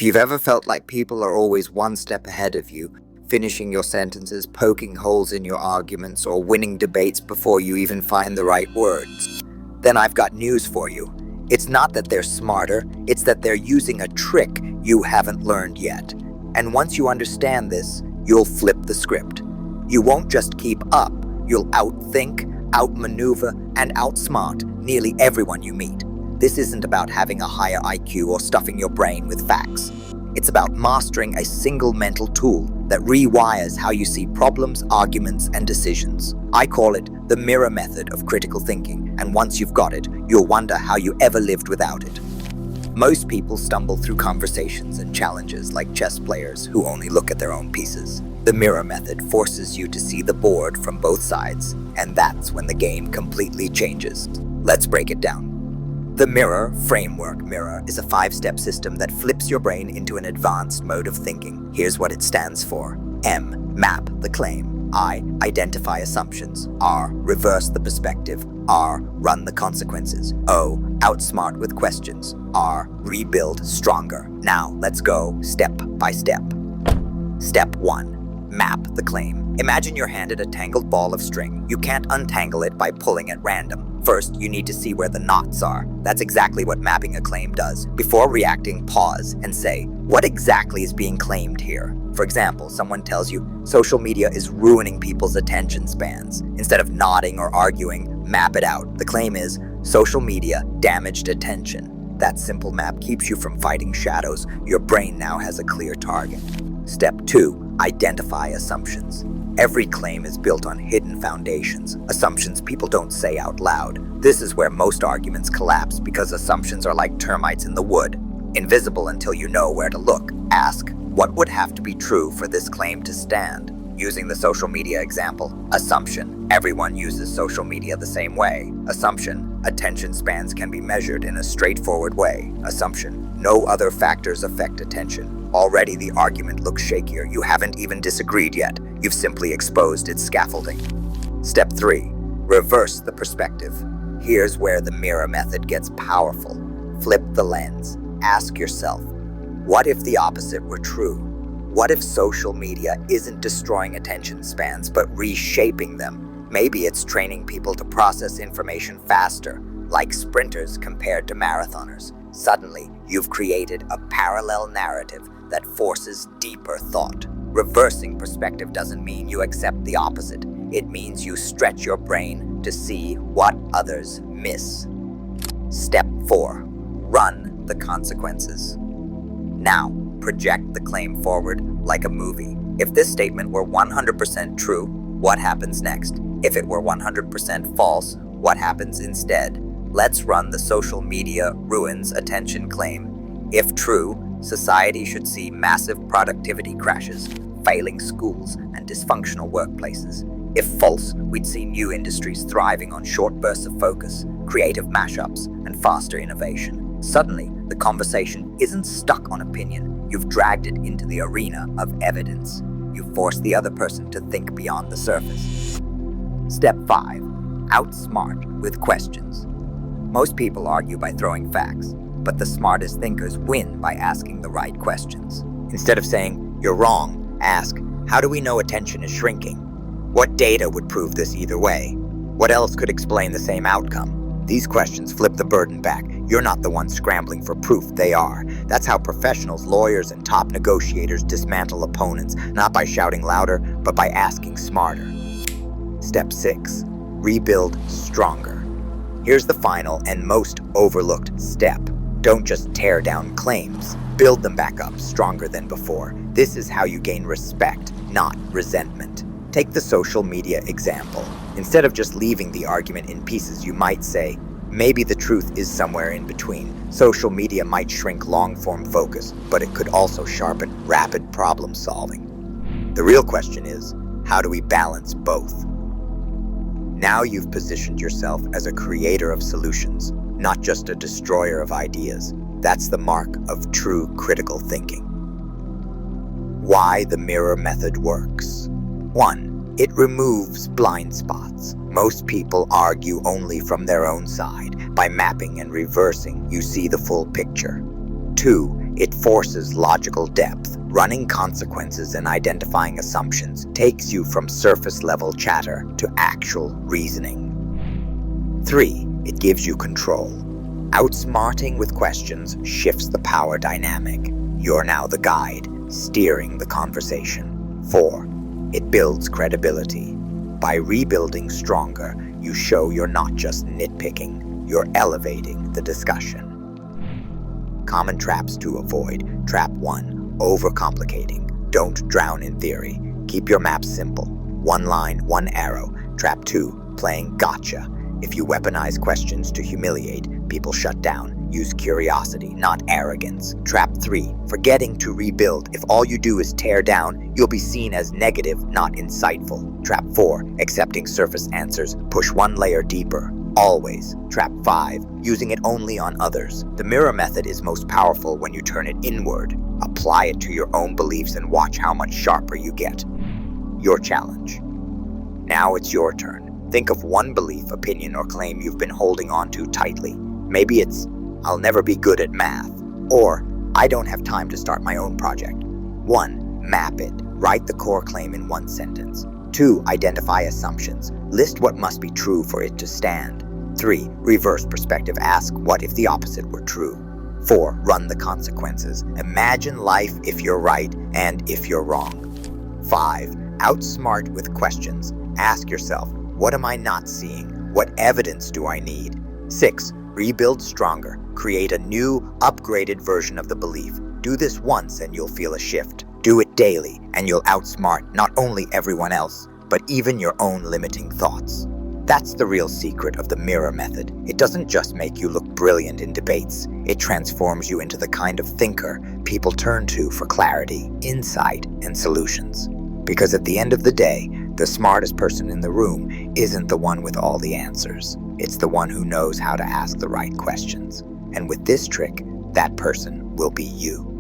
If you've ever felt like people are always one step ahead of you, finishing your sentences, poking holes in your arguments, or winning debates before you even find the right words, then I've got news for you. It's not that they're smarter, it's that they're using a trick you haven't learned yet. And once you understand this, you'll flip the script. You won't just keep up, you'll outthink, outmaneuver, and outsmart nearly everyone you meet. This isn't about having a higher IQ or stuffing your brain with facts. It's about mastering a single mental tool that rewires how you see problems, arguments, and decisions. I call it the mirror method of critical thinking, and once you've got it, you'll wonder how you ever lived without it. Most people stumble through conversations and challenges like chess players who only look at their own pieces. The mirror method forces you to see the board from both sides, and that's when the game completely changes. Let's break it down. The mirror framework mirror is a 5-step system that flips your brain into an advanced mode of thinking. Here's what it stands for. M. Map the claim. I. Identify assumptions. R. Reverse the perspective. R. Run the consequences. O. Outsmart with questions. R. Rebuild stronger. Now, let's go step by step. Step 1. Map the claim. Imagine you're handed a tangled ball of string. You can't untangle it by pulling at random. First, you need to see where the knots are. That's exactly what mapping a claim does. Before reacting, pause and say, what exactly is being claimed here? For example, someone tells you, social media is ruining people's attention spans. Instead of nodding or arguing, map it out. The claim is, social media damaged attention. That simple map keeps you from fighting shadows. Your brain now has a clear target. Step 2. Identify assumptions. Every claim is built on hidden foundations, assumptions people don't say out loud. This is where most arguments collapse because assumptions are like termites in the wood, invisible until you know where to look. Ask, what would have to be true for this claim to stand? Using the social media example, assumption, everyone uses social media the same way. Assumption, attention spans can be measured in a straightforward way. Assumption, no other factors affect attention. Already the argument looks shakier. You haven't even disagreed yet. You've simply exposed its scaffolding. Step 3. Reverse the perspective. Here's where the mirror method gets powerful. Flip the lens. Ask yourself, what if the opposite were true? What if social media isn't destroying attention spans but reshaping them? Maybe it's training people to process information faster, like sprinters compared to marathoners. Suddenly, you've created a parallel narrative that forces deeper thought. Reversing perspective doesn't mean you accept the opposite. It means you stretch your brain to see what others miss. Step 4. Run the consequences. Now, project the claim forward like a movie. If this statement were 100% true, what happens next? If it were 100% false, what happens instead? Let's run the social media ruins attention claim. If true, society should see massive productivity crashes, failing schools, and dysfunctional workplaces. If false, we'd see new industries thriving on short bursts of focus, creative mashups, and faster innovation. Suddenly, the conversation isn't stuck on opinion. You've dragged it into the arena of evidence. You've forced the other person to think beyond the surface. Step 5. Outsmart with questions. Most people argue by throwing facts, but the smartest thinkers win by asking the right questions. Instead of saying, you're wrong, ask, how do we know attention is shrinking? What data would prove this either way? What else could explain the same outcome? These questions flip the burden back. You're not the one scrambling for proof, they are. That's how professionals, lawyers, and top negotiators dismantle opponents, not by shouting louder, but by asking smarter. Step 6. Rebuild stronger. Here's the final and most overlooked step. Don't just tear down claims. Build them back up stronger than before. This is how you gain respect, not resentment. Take the social media example. Instead of just leaving the argument in pieces, you might say, maybe the truth is somewhere in between. Social media might shrink long-form focus, but it could also sharpen rapid problem solving. The real question is, how do we balance both? Now you've positioned yourself as a creator of solutions, not just a destroyer of ideas. That's the mark of true critical thinking. Why the mirror method works. 1. It removes blind spots. Most people argue only from their own side. By mapping and reversing, you see the full picture. 2. It forces logical depth. Running consequences and identifying assumptions takes you from surface-level chatter to actual reasoning. 3. It gives you control. Outsmarting with questions shifts the power dynamic. You're now the guide, steering the conversation. 4. It builds credibility. By rebuilding stronger, you show you're not just nitpicking, you're elevating the discussion. Common traps to avoid. Trap 1. Overcomplicating. Don't drown in theory. Keep your maps simple. One line, one arrow. Trap 2. Playing gotcha. If you weaponize questions to humiliate, people shut down. Use curiosity, not arrogance. Trap 3. Forgetting to rebuild. If all you do is tear down, you'll be seen as negative, not insightful. Trap 4. Accepting surface answers. Push one layer deeper. Always. Trap 5. Using it only on others. The mirror method is most powerful when you turn it inward. Apply it to your own beliefs and watch how much sharper you get. Your challenge. Now it's your turn. Think of one belief, opinion, or claim you've been holding on to tightly. Maybe it's, I'll never be good at math, or I don't have time to start my own project. 1. Map it. Write the core claim in one sentence. 2. Identify assumptions. List what must be true for it to stand. 3. Reverse perspective. Ask, what if the opposite were true? 4. Run the consequences. Imagine life if you're right and if you're wrong. 5. Outsmart with questions. Ask yourself, what am I not seeing? What evidence do I need? 6. Rebuild stronger. Create a new, upgraded version of the belief. Do this once and you'll feel a shift. Do it daily and you'll outsmart not only everyone else, but even your own limiting thoughts. That's the real secret of the mirror method. It doesn't just make you look brilliant in debates. It transforms you into the kind of thinker people turn to for clarity, insight, and solutions. Because at the end of the day, the smartest person in the room isn't the one with all the answers. It's the one who knows how to ask the right questions. And with this trick, that person will be you.